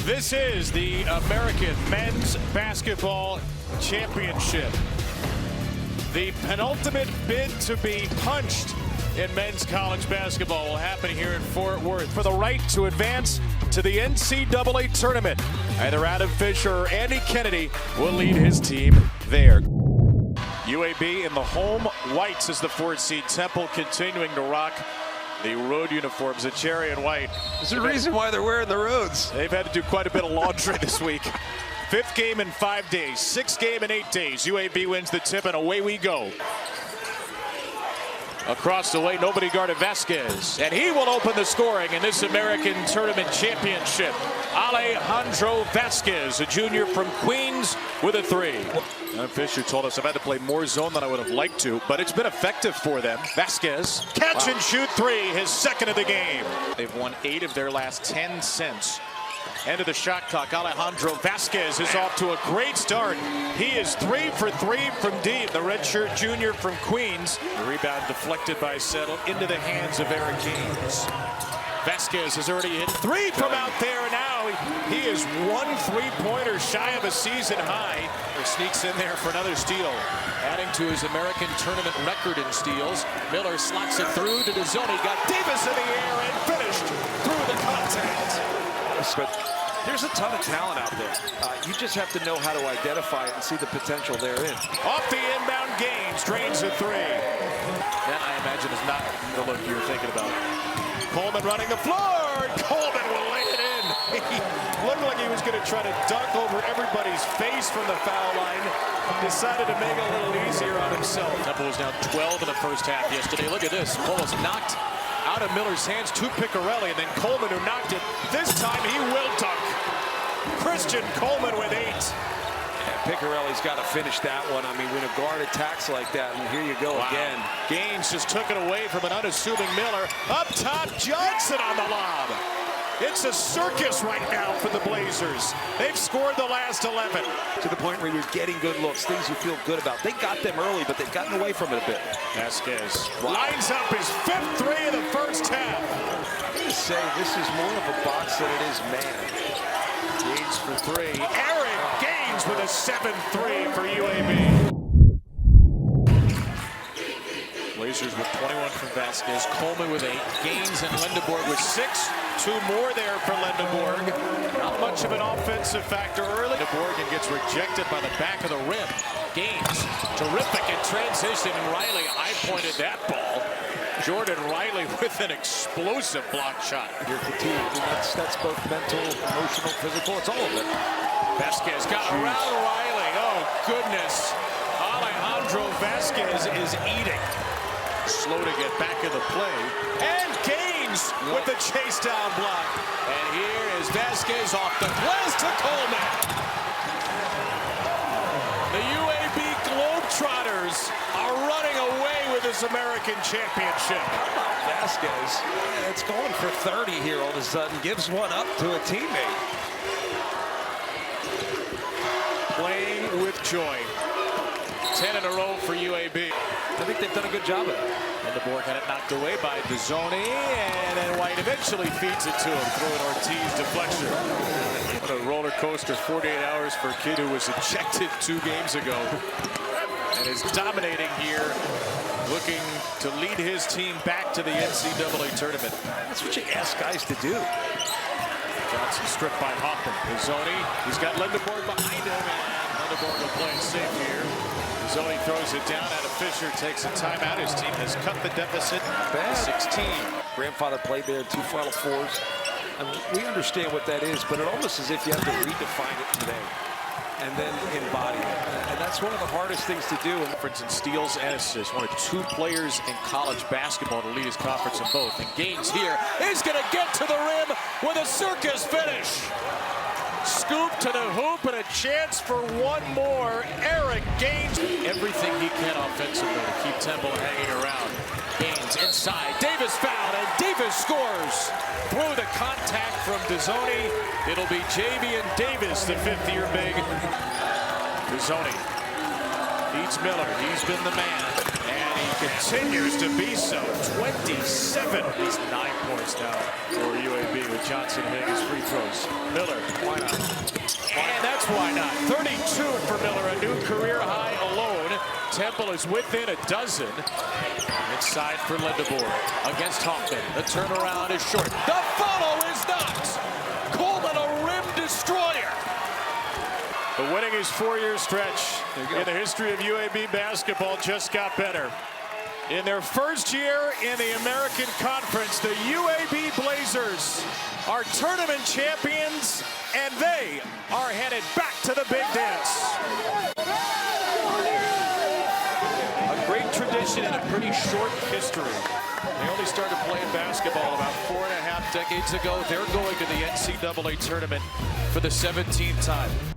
This is the American Men's Basketball Championship. The penultimate bid to be punched in men's college basketball will happen here in Fort Worth for the right to advance to the NCAA tournament. Either Adam Fisher or Andy Kennedy will lead his team there. UAB in the home whites as the 4th seed. Temple continuing to rock the road uniforms, the cherry and white. There's a reason why they're wearing the roads. They've had to do quite a bit of laundry this week. 5th game in 5 days, 6th game in 8 days. UAB wins the tip and away we go. Across the way, nobody guarded Vasquez, and he will open the scoring in this American Tournament Championship. Alejandro Vasquez, a junior from Queens, with a 3. Fisher told us I've had to play more zone than I would have liked to, but it's been effective for them. Vasquez, catch and shoot 3, his 2nd of the game. They've won 8 of their last 10 since. End of the shot clock. Alejandro Vasquez is off to a great start. He is 3 for 3 from deep. The redshirt junior from Queens. The rebound deflected by Settle into the hands of Eric Gaines. Vasquez has already hit 3 from out there. Now he is 1 3-pointer shy of a season high. He sneaks in there for another steal, adding to his American tournament record in steals. Miller slots it through to Dezzoni. Got Davis in the air and finished through the contact. But there's a ton of talent out there. You just have to know how to identify it and see the potential therein. Off the inbound, Gaines drains a 3. That, I imagine, is not the look you're thinking about. Coleman running the floor. Coleman will lay it in. He looked like he was going to try to dunk over everybody's face from the foul line. Decided to make it a little easier on himself. Temple was now 12 in the first half yesterday. Look at this. Ball is knocked out of Miller's hands to Piccarelli, and then Coleman, who knocked it. This time he will dunk. Christian Coleman with 8. And Piccarelli's got to finish that one. I mean, when a guard attacks like that, and here you go again. Gaines just took it away from an unassuming Miller. Up top, Johnson on the lob. It's a circus right now for the Blazers. They've scored the last 11. To the point where you're getting good looks, things you feel good about. They got them early, but they've gotten away from it a bit. Vasquez lines up his 5th 3 of the first half. I'm going to say this is more of a box than it is man. Gaines for 3. Eric Gaines with a 7-3 for UAB. Blazers with 21 from Vasquez, Coleman with 8, Gaines and Lindeborg with 6. 2 more there for Lindeborg. Not much of an offensive factor early. Lindeborg gets rejected by the back of the rim. Gaines, terrific in transition. Riley high-pointed that ball. Jordan Riley with an explosive block shot. You're fatigued, and that's both mental, emotional, physical. It's all of it. Vasquez got around Riley. Oh, goodness. Alejandro Vasquez is eating. Slow to get back in the play. And Gaines with the chase down block. And here is Vasquez off the glass to Coleman. The UAB Globetrotters are running away with this American championship. Vasquez, it's going for 30 here all of a sudden. Gives one up to a teammate. Playing with joy. 10 in a row for UAB. I think they've done a good job of it. And the board had it knocked away by Dezzoni, and then White eventually feeds it to him through an Ortiz deflection. What a roller coaster 48 hours for a kid who was ejected 2 games ago and is dominating here, looking to lead his team back to the NCAA tournament. That's what you ask guys to do. Johnson stripped by Hoffman. Dezzoni, he's got Lindeborg behind him, and Lindeborg will play it safe here. Dezzoni throws it down. Adam Fisher takes a timeout. His team has cut the deficit to 16. Grandfather played there, 2 Final Fours. I mean, we understand what that is, but it almost as if you have to redefine it today and then embody it. And that's one of the hardest things to do. Difference in steals and assists. One of 2 players in college basketball to lead his conference in both. And Gaines here is going to get to the rim with a circus finish. Scoop to the hoop and a chance for 1 more. Eric Gaines. Everything he can offensively to keep Temple hanging around. Gaines inside. Davis fouled, and Davis scores. Through the contact from Dezzoni. It'll be Javian Davis, the 5th-year big. Dezzoni feeds Miller. He's been the man. And Continues to be so. 27. He's 9 points now for UAB with Johnson hitting his free throws. Miller, why not? And that's why not. 32 for Miller, a new career high alone. Temple is within a dozen. Inside for Lindebor against Hoffman. The turnaround is short. The follow is not. Coleman, a rim destroyer. The winning his 4-year stretch in the history of UAB basketball just got better. In their first year in the American Conference, the UAB Blazers are tournament champions, and they are headed back to the big dance. A great tradition and a pretty short history. They only started playing basketball about 4.5 decades ago. They're going to the NCAA tournament for the 17th time.